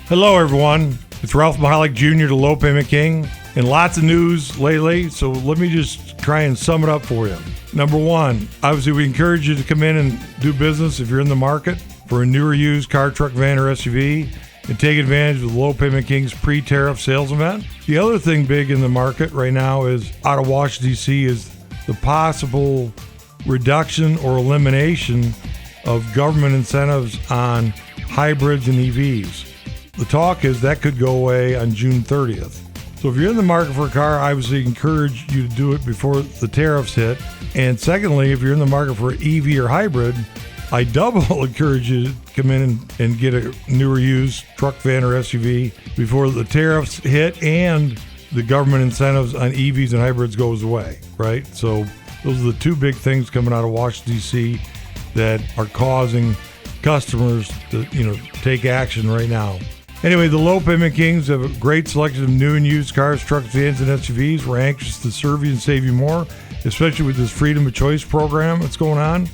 Hello, everyone. It's Ralph Mahalik Jr., the Low Payment King, and lots of news lately, so let me just try and sum it up for you. Number one, obviously we encourage you to come in and do business if you're in the market for a new or used car, truck, van, or SUV, and take advantage of the Low Payment King's pre-tariff sales event. The other thing big in the market right now is out of Washington, D.C., is the possible reduction or elimination of government incentives on hybrids and EVs. The talk is that could go away on June 30th. So if you're in the market for a car, I obviously encourage you to do it before the tariffs hit. And secondly, if you're in the market for an EV or hybrid, I double encourage you to come in and get a new or used truck, van, or SUV before the tariffs hit and the government incentives on EVs and hybrids goes away, right? So those are the two big things coming out of Washington, D.C. that are causing customers to, take action right now. Anyway, the Low Payment Kings have a great selection of new and used cars, trucks, vans, and SUVs. We're anxious to serve you and save you more, especially with this Freedom of Choice program that's going on.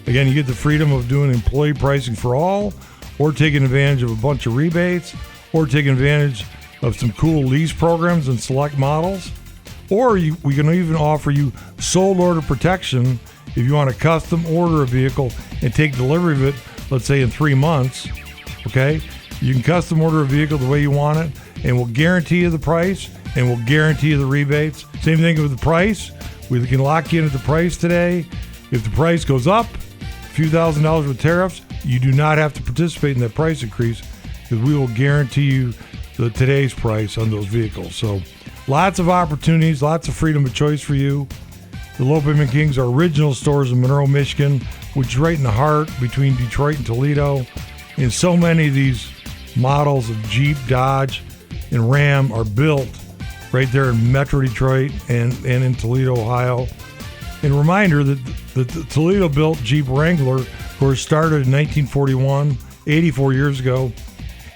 Again, you get the freedom of doing employee pricing for all, or taking advantage of a bunch of rebates, or taking advantage of some cool lease programs and select models. Or we can even offer you sold order protection if you want to custom order a vehicle and take delivery of it, let's say in 3 months, okay? You can custom order a vehicle the way you want it, and we'll guarantee you the price, and we'll guarantee you the rebates. Same thing with the price. We can lock you in at the price today. If the price goes up a few $1,000s with tariffs, you do not have to participate in that price increase because we will guarantee you today's price on those vehicles. So lots of opportunities, lots of freedom of choice for you. The Low Payment Kings are original stores in Monroe, Michigan, which is right in the heart between Detroit and Toledo. And so many of these models of Jeep, Dodge, and Ram are built right there in Metro Detroit and in Toledo, Ohio. And reminder that the Toledo-built Jeep Wrangler, of course, started in 1941, 84 years ago,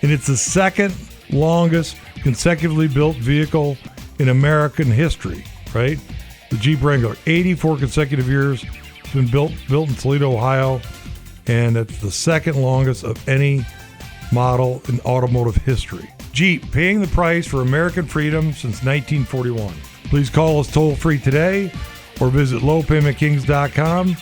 and it's the second longest consecutively built vehicle in American history, right? The Jeep Wrangler, 84 consecutive years. It's been built in Toledo, Ohio, and it's the second longest of any model in automotive history. Jeep, paying the price for American freedom since 1941. Please call us toll-free today or visit lowpaymentkings.com